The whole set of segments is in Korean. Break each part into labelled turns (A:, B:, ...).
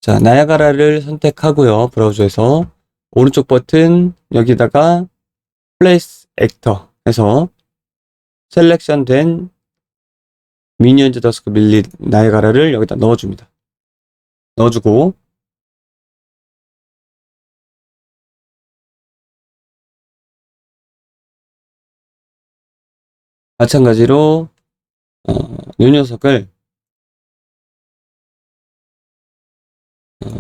A: 자, 나야가라를 선택하고요. 브라우저에서 오른쪽 버튼 여기다가 Place Actor 해서 셀렉션 된 미니언즈 더스크 밀리 나야가라를 여기다 넣어줍니다. 넣어주고 마찬가지로 이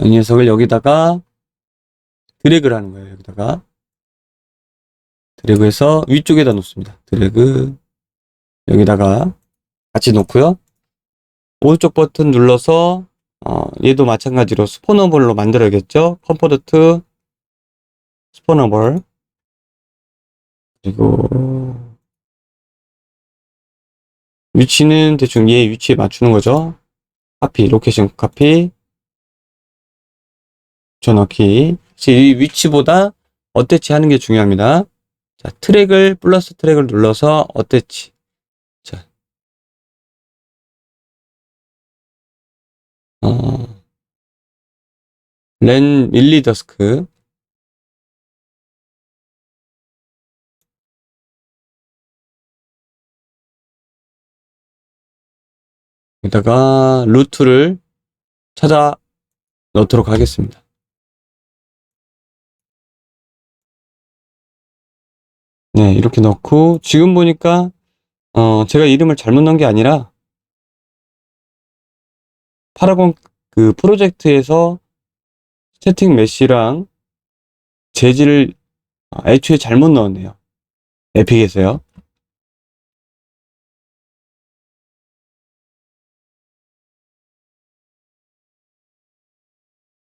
A: 녀석을 여기다가 드래그를 하는 거예요. 여기다가 드래그해서 위쪽에다 놓습니다. 드래그 여기다가 같이 놓고요. 오른쪽 버튼 눌러서 얘도 마찬가지로 스포너블로 만들어야겠죠. 컴포트 스포너블 그리고 위치는 대충 얘 위치에 맞추는 거죠. 카피 로케이션 카피 붙여넣기. 이 위치보다 어태치 하는 게 중요합니다. 자, 트랙을 플러스 트랙을 눌러서 어태치. 자, 렌 밀리더스크 여기다가 루트를 찾아 넣도록 하겠습니다. 네, 이렇게 넣고 지금 보니까 제가 이름을 잘못 넣은 게 아니라 파라곤 그 프로젝트에서 스태틱 메쉬랑 재질을 애초에 잘못 넣었네요. 에픽에서요.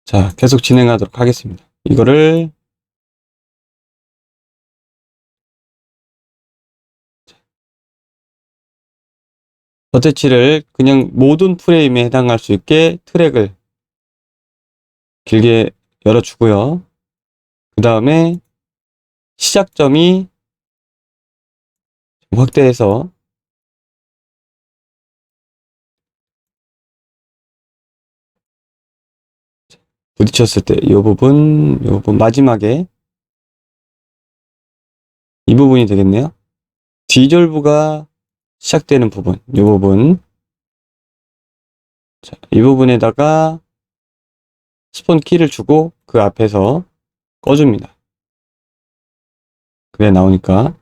A: 자, 계속 진행하도록 하겠습니다. 이거를 어태치를 그냥 모든 프레임에 해당할 수 있게 트랙을 길게 열어주고요. 그 다음에 시작점이 확대해서 부딪혔을 때 이 부분 마지막에 이 부분이 되겠네요. 디졸브가 시작되는 부분, 이 부분. 자, 이 부분에다가 스폰 키를 주고 그 앞에서 꺼줍니다. 그래 나오니까.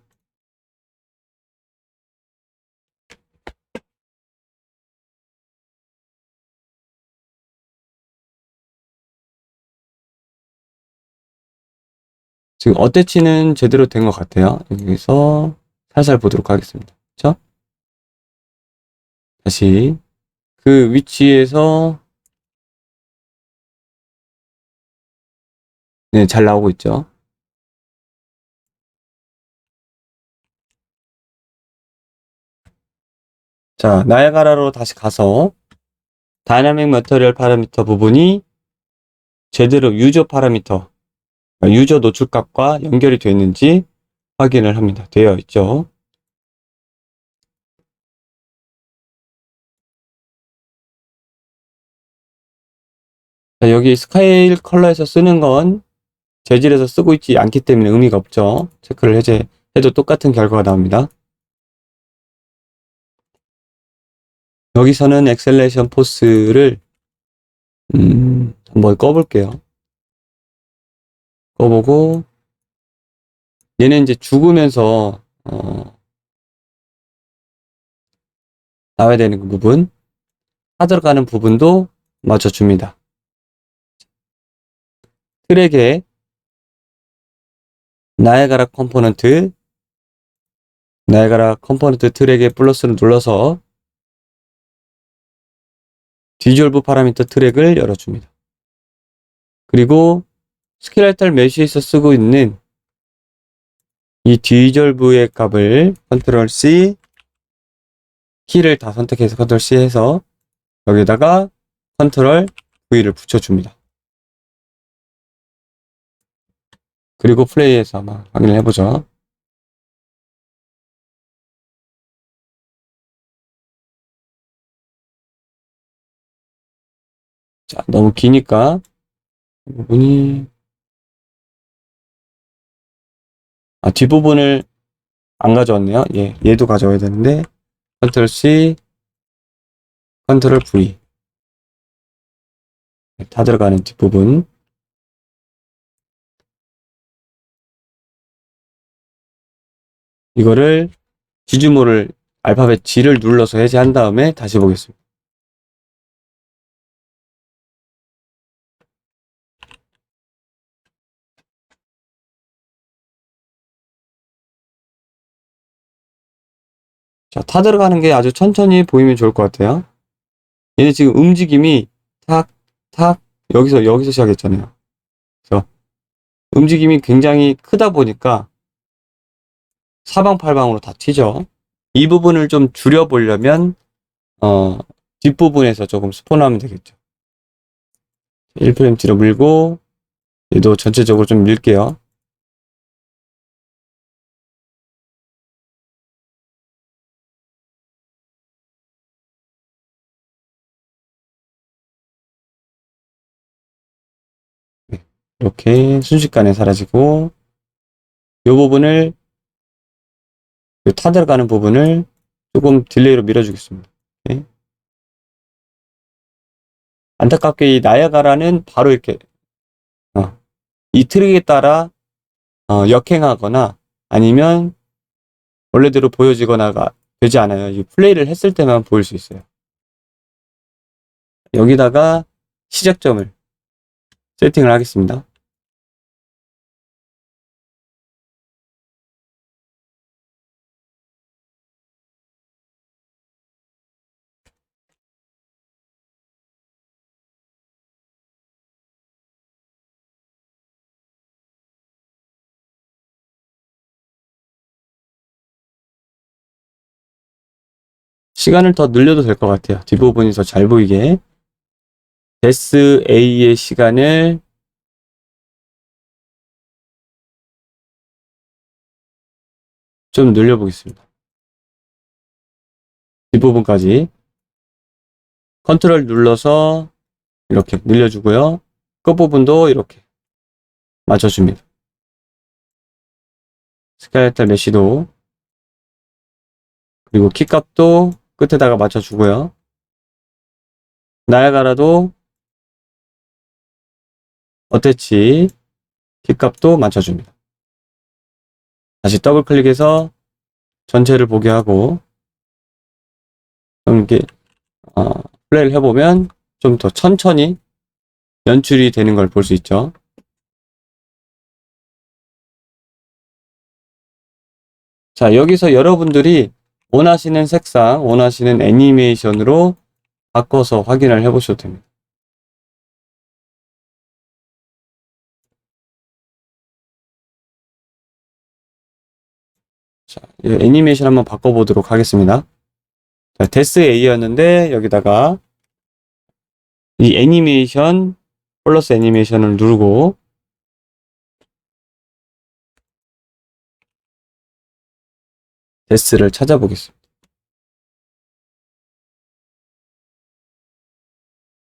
A: 지금 어태치는 제대로 된 것 같아요. 여기서 살살 보도록 하겠습니다. 그렇죠? 다시 그 위치에서 네, 잘 나오고 있죠. 자, 나야가라로 다시 가서 다이나믹 머터리얼 파라미터 부분이 제대로 유저 파라미터, 유저 노출값과 연결이 되어 있는지 확인을 합니다. 되어 있죠. 자, 여기 스카일 컬러에서 쓰는 건 재질에서 쓰고 있지 않기 때문에 의미가 없죠. 체크를 해도 똑같은 결과가 나옵니다. 여기서는 엑셀레이션 포스를 한번 꺼볼게요. 꺼보고 얘는 이제 죽으면서 나와야 되는 그 부분, 빠져가는 부분도 맞춰줍니다. 트랙에 나야가라 컴포넌트 트랙에 플러스를 눌러서 디졸브 파라미터 트랙을 열어줍니다. 그리고 스켈레탈 메쉬에서 쓰고 있는 이 디졸브의 값을 컨트롤 C 키를 다 선택해서 컨트롤 C 해서 여기다가 컨트롤 V를 붙여줍니다. 그리고 플레이해서 한번 확인을 해보죠. 자, 너무 기니까 이 부분이 뒷부분을 안 가져왔네요. 얘도 가져와야 되는데 컨트롤 C, 컨트롤 V. 다 들어가는 뒷부분. 이거를 지주모를 알파벳 G를 눌러서 해제한 다음에 다시 보겠습니다. 자, 타 들어가는 게 아주 천천히 보이면 좋을 것 같아요. 얘는 지금 움직임이 탁, 탁, 여기서 시작했잖아요. 그래서 움직임이 굉장히 크다 보니까 사방팔방으로 다 튀죠. 이 부분을 좀 줄여보려면, 뒷부분에서 조금 스폰하면 되겠죠. 1프레임 뒤로 밀고, 얘도 전체적으로 좀 밀게요. 네, 이렇게 순식간에 사라지고, 이 부분을, 타 들어가는 부분을 조금 딜레이로 밀어주겠습니다. 네. 안타깝게 이 나야가라는 바로 이렇게, 이 트릭에 따라, 역행하거나 아니면 원래대로 보여지거나가 되지 않아요. 이 플레이를 했을 때만 보일 수 있어요. 여기다가 시작점을 세팅을 하겠습니다. 시간을 더 늘려도 될 것 같아요. 뒷부분이 더 잘 보이게. 데스 A의 시간을 좀 늘려보겠습니다. 뒷부분까지. 컨트롤 눌러서 이렇게 늘려주고요. 끝부분도 이렇게 맞춰줍니다. 스켈레탈 메쉬도 그리고 키값도 끝에다가 맞춰주고요. 나야가라도 어태치 키값도 맞춰줍니다. 다시 더블 클릭해서 전체를 보게 하고 그럼 이렇게 플레이를 해보면 좀 더 천천히 연출이 되는 걸 볼 수 있죠. 자, 여기서 여러분들이 원하시는 색상, 원하시는 애니메이션으로 바꿔서 확인을 해보셔도 됩니다. 자, 이 애니메이션 한번 바꿔보도록 하겠습니다. 자, 데스 A였는데 여기다가 이 애니메이션 플러스 애니메이션을 누르고 데스를 찾아보겠습니다.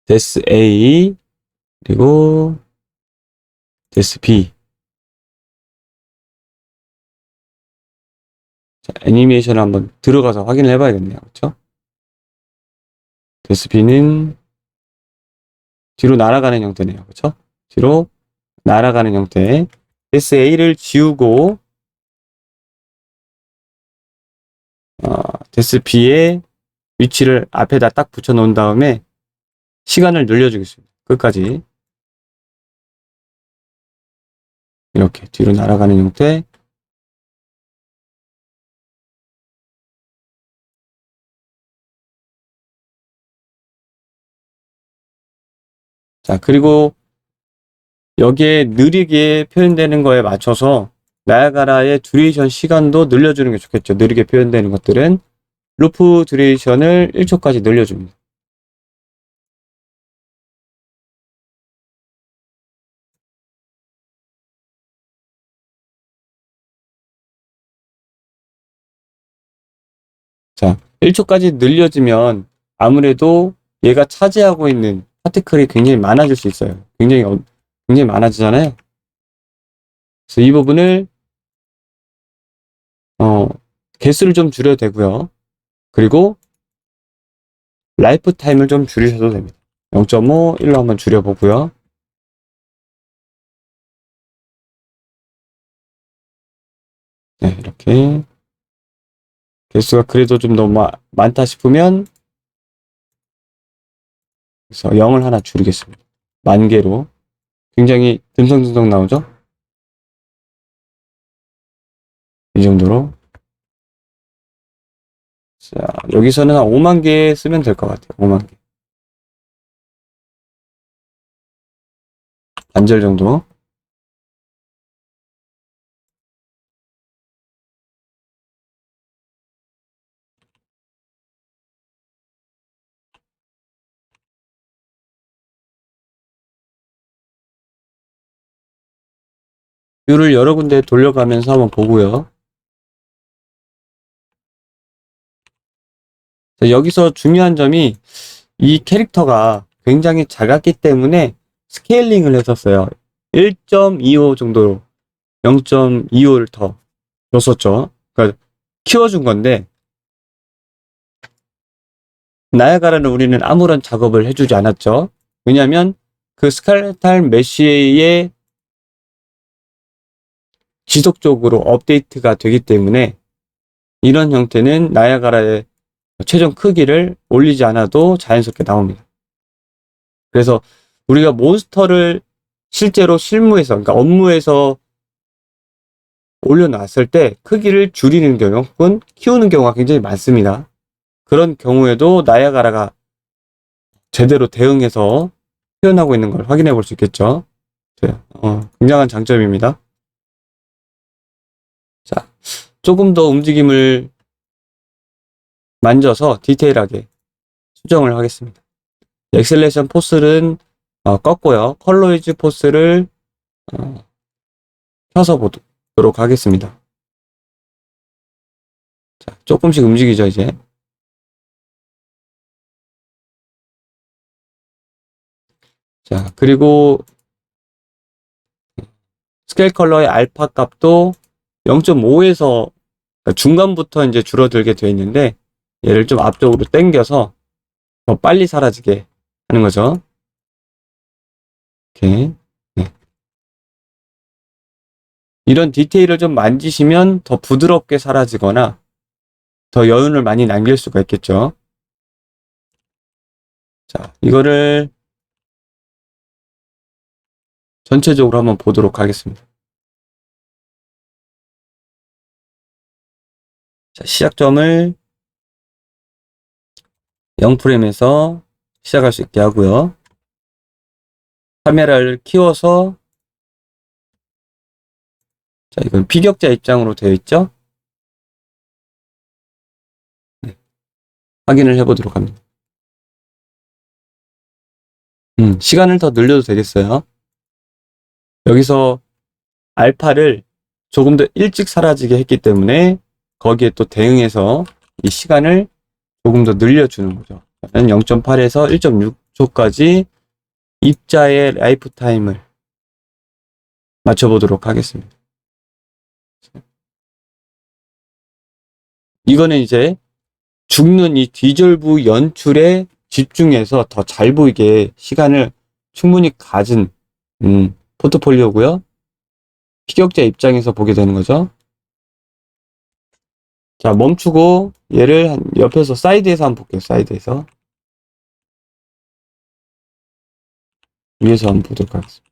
A: 데스 A 그리고 데스 B. 자, 애니메이션을 한번 들어가서 확인을 해봐야겠네요. 그렇죠? 데스 B는 뒤로 날아가는 형태네요. 그렇죠? 뒤로 날아가는 형태. 데스 A를 지우고 데스 B의 위치를 앞에다 딱 붙여 놓은 다음에 시간을 늘려주겠습니다. 끝까지. 이렇게 뒤로 날아가는 형태. 자, 그리고 여기에 느리게 표현되는 거에 맞춰서 나야가라의 듀레이션 시간도 늘려주는 게 좋겠죠. 느리게 표현되는 것들은 루프 듀레이션을 1초까지 늘려줍니다. 자, 1초까지 늘려지면 아무래도 얘가 차지하고 있는 파티클이 굉장히 많아질 수 있어요. 굉장히 많아지잖아요. 그래서 이 부분을 개수를 좀 줄여도 되고요. 그리고 라이프 타임을 좀 줄이셔도 됩니다. 0.5, 1로 한번 줄여보고요. 네, 이렇게 개수가 그래도 좀 너무 많다 싶으면 그래서 0을 하나 줄이겠습니다. 10,000개로 굉장히 듬성듬성 나오죠? 이 정도로. 자, 여기서는 한 5만 개 쓰면 될 것 같아요. 5만 개. 반절 정도. 뷰를 여러 군데 돌려가면서 한번 보고요. 자, 여기서 중요한 점이 이 캐릭터가 굉장히 작았기 때문에 스케일링을 했었어요. 1.25 정도로 0.25를 더 줬었죠. 그러니까 키워준 건데 나야가라는 우리는 아무런 작업을 해주지 않았죠. 왜냐하면 그 스칼렛탈 메시의 지속적으로 업데이트가 되기 때문에 이런 형태는 나야가라의 최종 크기를 올리지 않아도 자연스럽게 나옵니다. 그래서 우리가 몬스터를 실제로 실무에서, 그러니까 업무에서 올려놨을 때 크기를 줄이는 경우 혹은 키우는 경우가 굉장히 많습니다. 그런 경우에도 나야가라가 제대로 대응해서 표현하고 있는 걸 확인해 볼 수 있겠죠. 굉장한 장점입니다. 자, 조금 더 움직임을 만져서 디테일하게 수정을 하겠습니다. 엑셀레이션 포스는 껐고요. 컬러이즈 포스를 켜서 보도록 하겠습니다. 자, 조금씩 움직이죠, 이제. 자, 그리고 스케일 컬러의 알파 값도 0.5에서 중간부터 이제 줄어들게 되어 있는데 얘를 좀 앞쪽으로 당겨서 더 빨리 사라지게 하는 거죠. 이렇게. 네. 이런 디테일을 좀 만지시면 더 부드럽게 사라지거나 더 여운을 많이 남길 수가 있겠죠. 자, 이거를 전체적으로 한번 보도록 하겠습니다. 자, 시작점을 0프레임에서 시작할 수 있게 하고요. 카메라를 키워서 자, 이건 피격자 입장으로 되어 있죠. 네, 확인을 해보도록 합니다. 시간을 더 늘려도 되겠어요. 여기서 알파를 조금 더 일찍 사라지게 했기 때문에 거기에 또 대응해서 이 시간을 조금 더 늘려주는 거죠. 0.8에서 1.6초까지 입자의 라이프 타임을 맞춰보도록 하겠습니다. 이거는 이제 죽는 이 디졸브 연출에 집중해서 더 잘 보이게 시간을 충분히 가진 포트폴리오고요. 피격자 입장에서 보게 되는 거죠. 자, 멈추고 얘를 옆에서 사이드에서 한번 볼게요. 사이드에서. 위에서 한번 보도록 하겠습니다.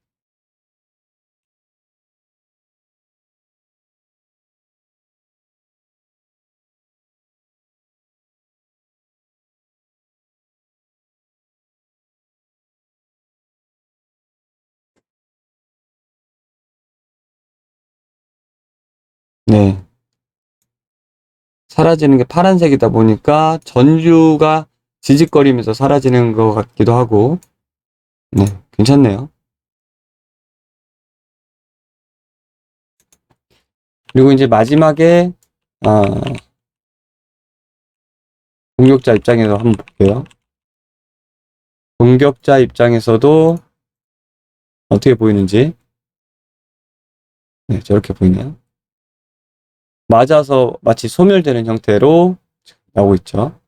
A: 네. 사라지는 게 파란색이다 보니까 전류가 지직거리면서 사라지는 것 같기도 하고, 네, 괜찮네요. 그리고 이제 마지막에, 공격자 입장에서 한번 볼게요. 공격자 입장에서도 어떻게 보이는지, 네, 저렇게 보이네요. 맞아서 마치 소멸되는 형태로 나오고 있죠.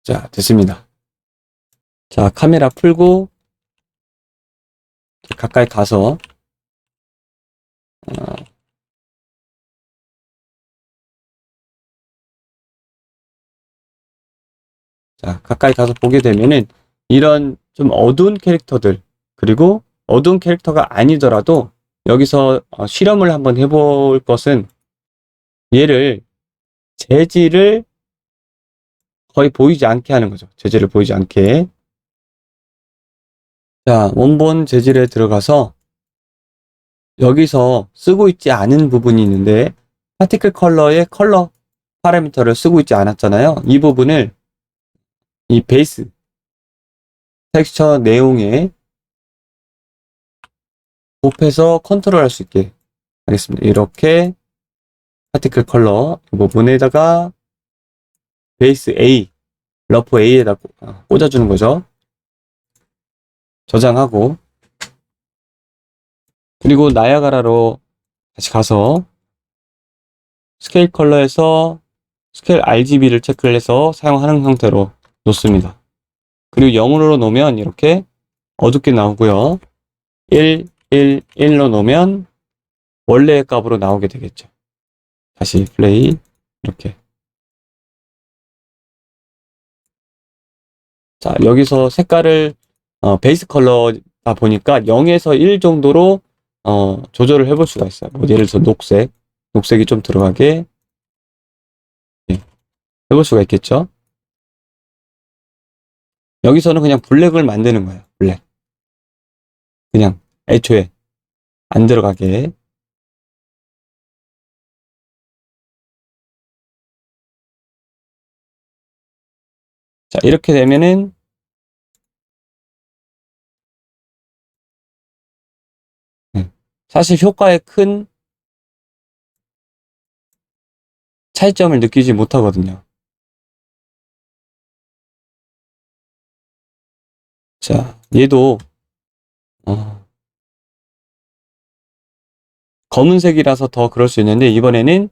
A: 자, 됐습니다. 자, 카메라 풀고 가까이 가서 자, 가까이 가서 보게 되면은 이런 좀 어두운 캐릭터들, 그리고 어두운 캐릭터가 아니더라도 여기서 실험을 한번 해볼 것은 얘를 재질을 거의 보이지 않게 하는 거죠. 재질을 보이지 않게. 자, 원본 재질에 들어가서 여기서 쓰고 있지 않은 부분이 있는데 파티클 컬러의 컬러 파라미터를 쓰고 있지 않았잖아요. 이 부분을 이 베이스 텍스처 내용에 곱해서 컨트롤할 수 있게 하겠습니다. 이렇게 파티클 컬러 이 부분에다가 베이스 A, 러프 A에다 꽂아주는 거죠. 저장하고, 그리고 나야가라로 다시 가서 스케일 컬러에서 스케일 RGB를 체크를 해서 사용하는 형태로 놓습니다. 그리고 0으로 놓으면 이렇게 어둡게 나오고요. 1, 1, 1로 놓으면 원래의 값으로 나오게 되겠죠. 다시 플레이. 이렇게. 자, 여기서 색깔을 베이스 컬러다 보니까 0에서 1 정도로 조절을 해볼 수가 있어요. 뭐 예를 들어서 녹색이 좀 들어가게 해볼 수가 있겠죠. 여기서는 그냥 블랙을 만드는 거예요. 블랙. 그냥 애초에 안 들어가게. 자, 이렇게 되면은 사실 효과에 큰 차이점을 느끼지 못하거든요. 자, 얘도 검은색이라서 더 그럴 수 있는데 이번에는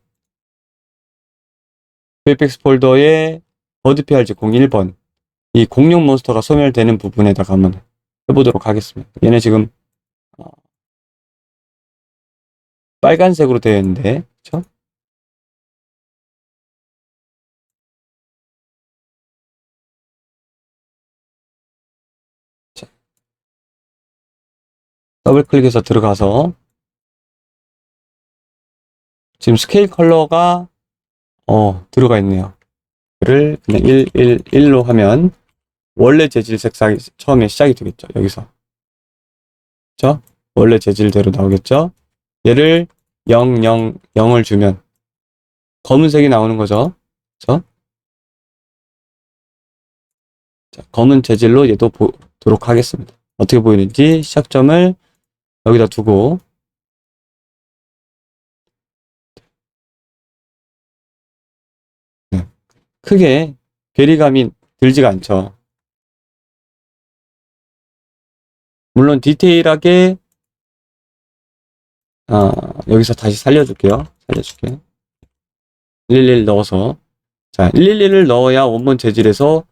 A: VFX 폴더에 버드PRG 01번 이 공룡 몬스터가 소멸되는 부분에다가 한번 해보도록 하겠습니다. 얘네 지금 빨간색으로 되어 있는데, 그쵸? 자, 더블 클릭해서 들어가서 지금 스케일 컬러가 들어가 있네요. 를 그냥 1로 하면 원래 재질 색상이 처음에 시작이 되겠죠. 여기서. 그쵸? 원래 재질대로 나오겠죠? 얘를 0, 0, 0을 주면 검은색이 나오는 거죠. 그쵸? 자, 검은 재질로 얘도 보도록 하겠습니다. 어떻게 보이는지 시작점을 여기다 두고 크게 괴리감이 들지가 않죠. 물론 디테일하게 여기서 다시 살려줄게요. 111 넣어서 자 111을 넣어야 원본 재질에서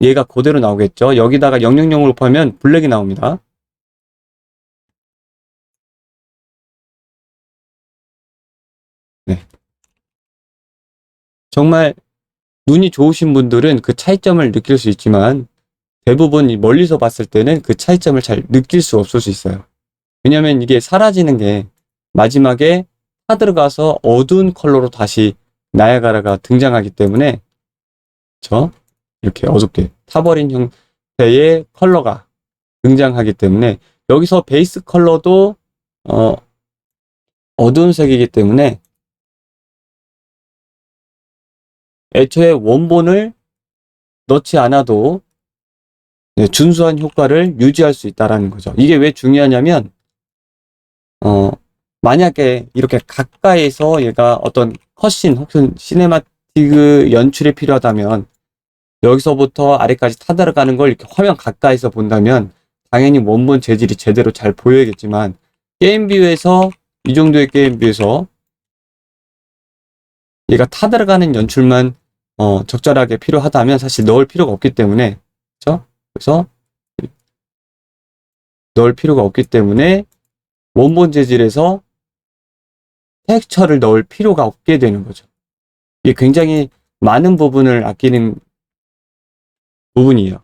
A: 얘가 그대로 나오겠죠. 여기다가 000으로 곱하면 블랙이 나옵니다. 네. 정말 눈이 좋으신 분들은 그 차이점을 느낄 수 있지만 대부분 멀리서 봤을 때는 그 차이점을 잘 느낄 수 없을 수 있어요. 왜냐면 이게 사라지는 게 마지막에 타 들어가서 어두운 컬러로 다시 나야가라가 등장하기 때문에 이렇게 어둡게 타버린 형태의 컬러가 등장하기 때문에 여기서 베이스 컬러도 어두운 색이기 때문에 애초에 원본을 넣지 않아도 준수한 효과를 유지할 수 있다는 거죠. 이게 왜 중요하냐면 만약에 이렇게 가까이서 얘가 어떤 컷신 혹은 시네마틱 그 연출이 필요하다면 여기서부터 아래까지 타들어가는 걸 이렇게 화면 가까이서 본다면 당연히 원본 재질이 제대로 잘 보여야겠지만 게임 뷰에서 이 정도의 게임 뷰에서 얘가 타들어가는 연출만 적절하게 필요하다면 사실 넣을 필요가 없기 때문에 그렇죠? 그래서 넣을 필요가 없기 때문에 원본 재질에서 텍스처를 넣을 필요가 없게 되는 거죠. 이게 굉장히 많은 부분을 아끼는 부분이에요.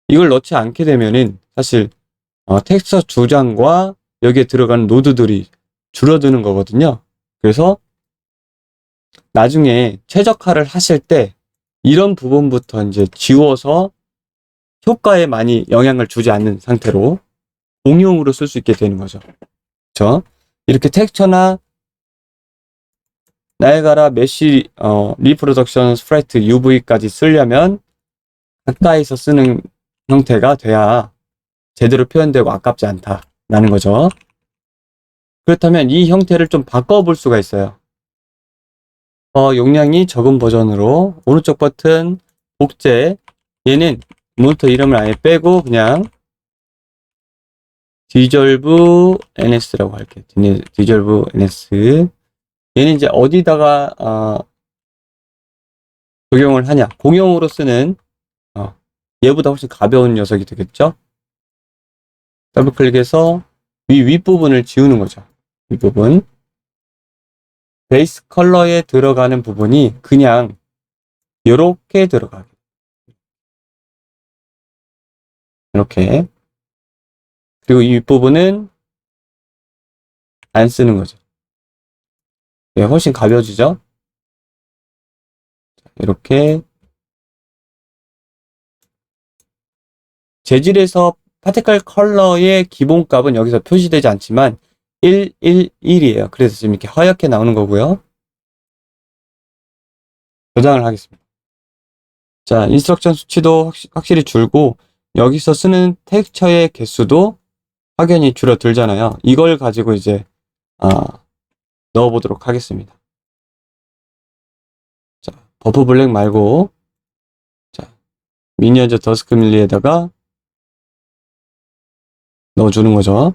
A: 이걸 넣지 않게 되면은 사실 텍스처 2장과 여기에 들어가는 노드들이 줄어드는 거거든요. 그래서 나중에 최적화를 하실 때 이런 부분부터 이제 지워서 효과에 많이 영향을 주지 않는 상태로 공용으로 쓸 수 있게 되는 거죠. 그렇죠? 이렇게 텍스처나 나이아가라 메쉬 리프로덕션 스프레이트 UV까지 쓰려면 가까이서 쓰는 형태가 돼야 제대로 표현되고 아깝지 않다라는 거죠. 그렇다면 이 형태를 좀 바꿔볼 수가 있어요. 용량이 적은 버전으로 오른쪽 버튼 복제, 얘는 모니터 이름을 아예 빼고 그냥 디졸브 NS라고 할게요. 디졸브 NS. 얘는 이제 어디다가 적용을 하냐? 공용으로 쓰는 얘보다 훨씬 가벼운 녀석이 되겠죠? 더블 클릭해서 윗부분을 지우는 거죠. 윗부분. 베이스 컬러에 들어가는 부분이 그냥 이렇게 들어가게. 이렇게. 그리고 이 윗부분은 안 쓰는 거죠. 네, 훨씬 가벼워지죠? 이렇게. 재질에서 파티클 컬러의 기본값은 여기서 표시되지 않지만 111이에요. 그래서 지금 이렇게 하얗게 나오는 거고요. 저장을 하겠습니다. 자, 인스트럭션 수치도 확실히 줄고 여기서 쓰는 텍스처의 개수도 확연히 줄어들잖아요. 이걸 가지고 이제 넣어보도록 하겠습니다. 자, 버프 블랙 말고 자, 미니언즈 더스크 밀리에다가 넣어주는 거죠.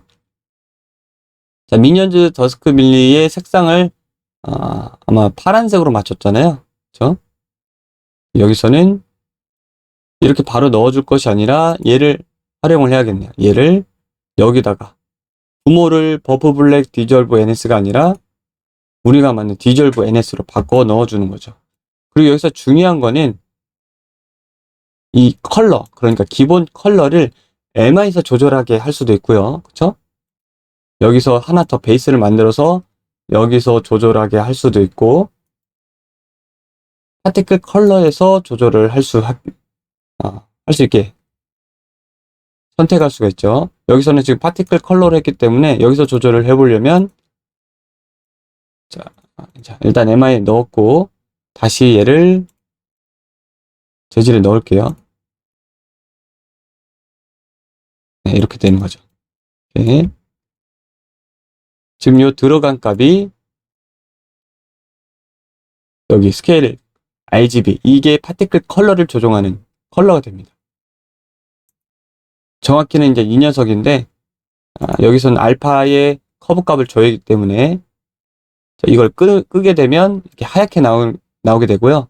A: 자, 미니언즈 더스크 밀리의 색상을 아마 파란색으로 맞췄잖아요. 그렇죠? 여기서는 이렇게 바로 넣어줄 것이 아니라 얘를 활용을 해야겠네요. 얘를 여기다가 부모를 버프 블랙 디졸브 NS가 아니라 우리가 맞는 디졸브 NS로 바꿔 넣어주는 거죠. 그리고 여기서 중요한 거는 이 컬러, 그러니까 기본 컬러를 에마에서 조절하게 할 수도 있고요. 그쵸? 여기서 하나 더 베이스를 만들어서 여기서 조절하게 할 수도 있고 파티클 컬러에서 조절을 할 수 있게 선택할 수가 있죠. 여기서는 지금 파티클 컬러로 했기 때문에 여기서 조절을 해보려면 자, 일단 MI에 넣었고 다시 얘를 재질에 넣을게요. 네, 이렇게 되는 거죠. 네. 지금 요 들어간 값이 여기 스케일 RGB 이게 파티클 컬러를 조정하는 컬러가 됩니다. 정확히는 이제 이 녀석인데 여기서는 알파의 커브 값을 줘야 하기 때문에 이걸 끄게 되면 이렇게 하얗게 나오게 되고요.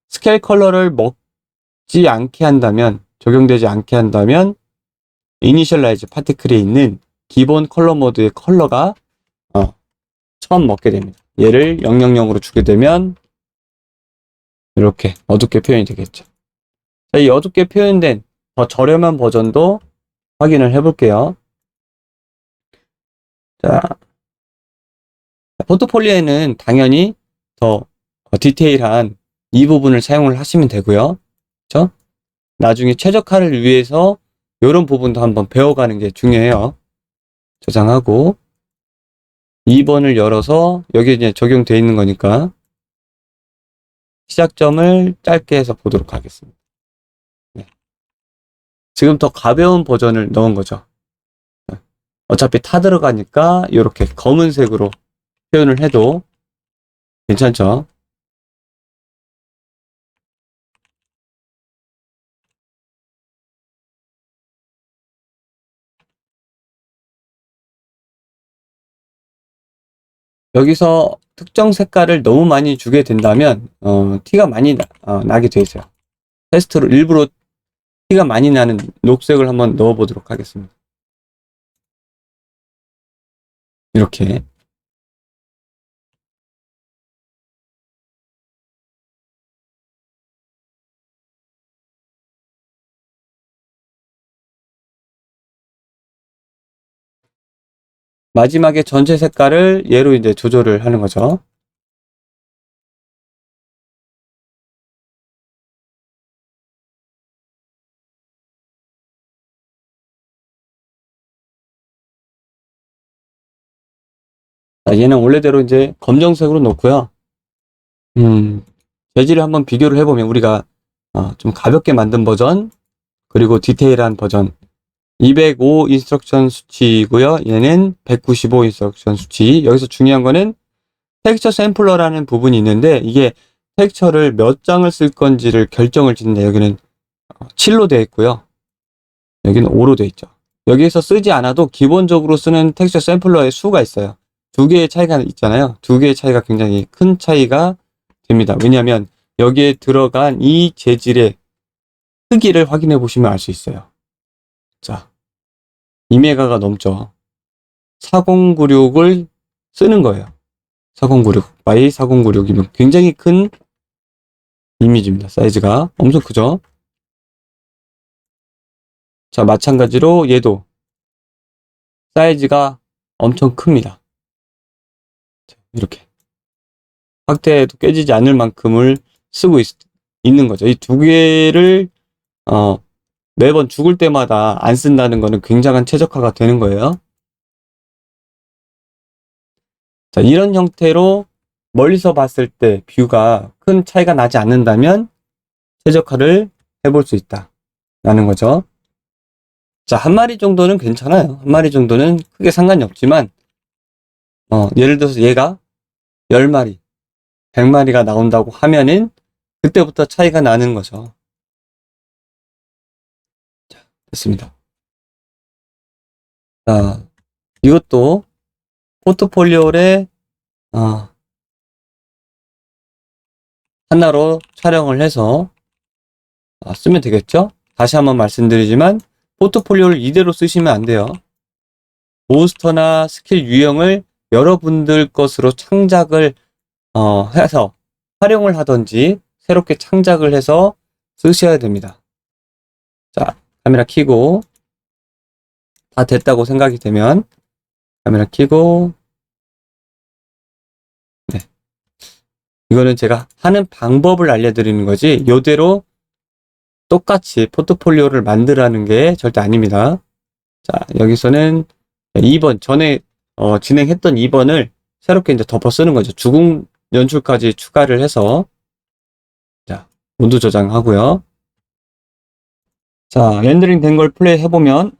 A: 스케일 컬러를 먹지 않게 한다면 적용되지 않게 한다면 이니셜라이즈 파티클에 있는 기본 컬러 모드의 컬러가 처음 먹게 됩니다. 얘를 000으로 주게 되면 이렇게 어둡게 표현이 되겠죠. 자, 이 어둡게 표현된 더 저렴한 버전도 확인을 해볼게요. 자, 포트폴리오에는 당연히 더 디테일한 이 부분을 사용을 하시면 되고요. 그렇죠? 나중에 최적화를 위해서 이런 부분도 한번 배워가는 게 중요해요. 저장하고 2번을 열어서 여기 이제 적용되어 있는 거니까 시작점을 짧게 해서 보도록 하겠습니다. 네. 지금 더 가벼운 버전을 넣은 거죠. 어차피 타 들어가니까 이렇게 검은색으로 표현을 해도 괜찮죠. 여기서 특정 색깔을 너무 많이 주게 된다면 티가 많이 나게 돼 있어요. 테스트로 일부러 티가 많이 나는 녹색을 한번 넣어 보도록 하겠습니다. 이렇게. 마지막에 전체 색깔을 얘로 이제 조절을 하는 거죠. 자, 얘는 원래대로 이제 검정색으로 놓고요. 재질을 한번 비교를 해보면 우리가 좀 가볍게 만든 버전, 그리고 디테일한 버전, 205 인스트럭션 수치이고요. 얘는 195 인스트럭션 수치. 여기서 중요한 거는 텍스처 샘플러라는 부분이 있는데 이게 텍스처를 몇 장을 쓸 건지를 결정을 짓는데 여기는 7로 되어 있고요. 여기는 5로 되어 있죠. 여기에서 쓰지 않아도 기본적으로 쓰는 텍스처 샘플러의 수가 있어요. 두 개의 차이가 있잖아요. 두 개의 차이가 굉장히 큰 차이가 됩니다. 왜냐하면 여기에 들어간 이 재질의 크기를 확인해 보시면 알 수 있어요. 자, 2메가가 넘죠. 4096을 쓰는 거예요. 4096 by 4096이면 굉장히 큰 이미지입니다. 사이즈가 엄청 크죠. 자, 마찬가지로 얘도 사이즈가 엄청 큽니다. 자, 이렇게 확대해도 깨지지 않을 만큼을 쓰고 있는 거죠. 이 두 개를 매번 죽을 때마다 안 쓴다는 거는 굉장한 최적화가 되는 거예요. 자, 이런 형태로 멀리서 봤을 때 뷰가 큰 차이가 나지 않는다면 최적화를 해볼 수 있다라는 거죠. 자, 한 마리 정도는 괜찮아요. 한 마리 정도는 크게 상관이 없지만 예를 들어서 얘가 10마리, 100마리가 나온다고 하면은 그때부터 차이가 나는 거죠. 자, 됐습니다. 자, 이것도 포트폴리오에 하나로 촬영을 해서 쓰면 되겠죠? 다시 한번 말씀드리지만 포트폴리오를 이대로 쓰시면 안 돼요. 모스터나 스킬 유형을 여러분들 것으로 창작을 해서 활용을 하든지 새롭게 창작을 해서 쓰셔야 됩니다. 자, 카메라 켜고 다 됐다고 생각이 되면 카메라 켜고 네. 이거는 제가 하는 방법을 알려드리는 거지 이대로 똑같이 포트폴리오를 만들라는 게 절대 아닙니다. 자, 여기서는 2번 전에 진행했던 2번을 새롭게 이제 덮어 쓰는 거죠. 주궁 연출까지 추가를 해서 자, 온도 저장하고요. 자, 렌더링 된 걸 플레이 해보면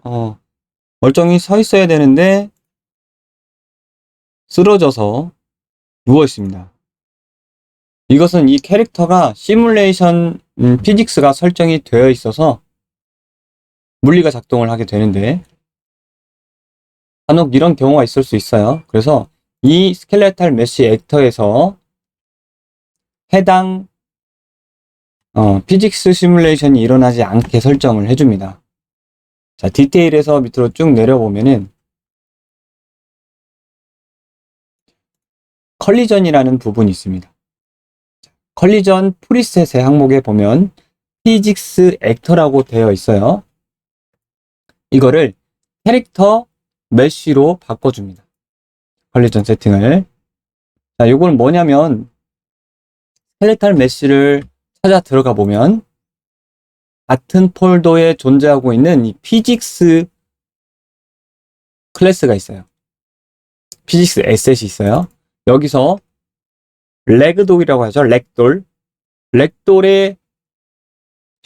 A: 멀쩡히 서 있어야 되는데 쓰러져서 누워 있습니다. 이것은 이 캐릭터가 시뮬레이션 피직스가 설정이 되어 있어서 물리가 작동을 하게 되는데 간혹 이런 경우가 있을 수 있어요. 그래서 이 스켈레탈 메쉬 액터에서 해당 피직스 시뮬레이션이 일어나지 않게 설정을 해줍니다. 자, 디테일에서 밑으로 쭉 내려보면은 컬리전이라는 부분이 있습니다. 컬리전 프리셋의 항목에 보면 피직스 액터라고 되어 있어요. 이거를 캐릭터 메쉬로 바꿔줍니다. 컬리전 세팅을. 자, 이건 뭐냐면 스켈레탈 메쉬를 찾아 들어가 보면 같은 폴더에 존재하고 있는 이 피직스 클래스가 있어요. 피직스 에셋이 있어요. 여기서 렉돌이라고 하죠. 렉돌의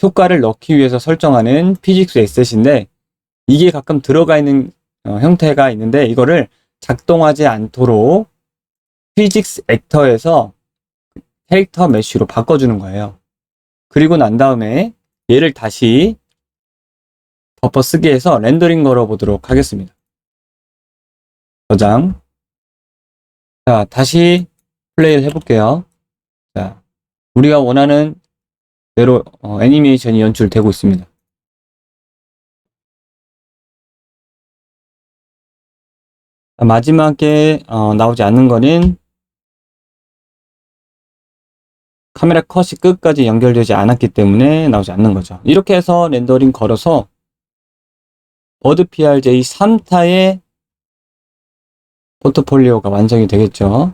A: 효과를 넣기 위해서 설정하는 피직스 에셋인데 이게 가끔 들어가 있는 형태가 있는데 이거를 작동하지 않도록 피직스 액터에서 캐릭터 메쉬로 바꿔주는 거예요. 그리고 난 다음에 얘를 다시 덮어 쓰기 해서 렌더링 걸어 보도록 하겠습니다. 저장. 자, 다시 플레이를 해볼게요. 자, 우리가 원하는 대로 애니메이션이 연출되고 있습니다. 마지막에 나오지 않는 거는 카메라 컷이 끝까지 연결되지 않았기 때문에 나오지 않는 거죠. 이렇게 해서 렌더링 걸어서 버드 PRJ 3타의 포트폴리오가 완성이 되겠죠.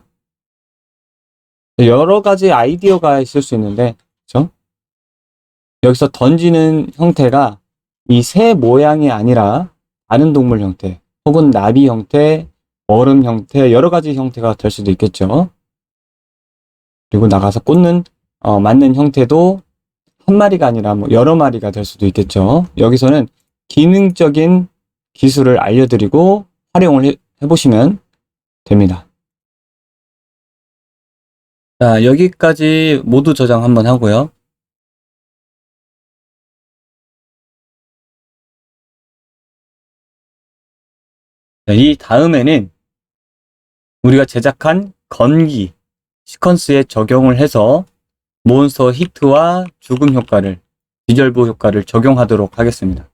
A: 여러 가지 아이디어가 있을 수 있는데, 그렇죠? 여기서 던지는 형태가 이 새 모양이 아니라 다른 동물 형태, 혹은 나비 형태, 얼음 형태, 여러 가지 형태가 될 수도 있겠죠. 그리고 나가서 꽂는 맞는 형태도 한 마리가 아니라 뭐 여러 마리가 될 수도 있겠죠. 여기서는 기능적인 기술을 알려드리고 활용을 해보시면 됩니다. 자, 여기까지 모두 저장 한번 하고요. 자, 이 다음에는 우리가 제작한 건기 시퀀스에 적용을 해서 몬스터 히트와 죽음 효과를, 디절브 효과를 적용하도록 하겠습니다.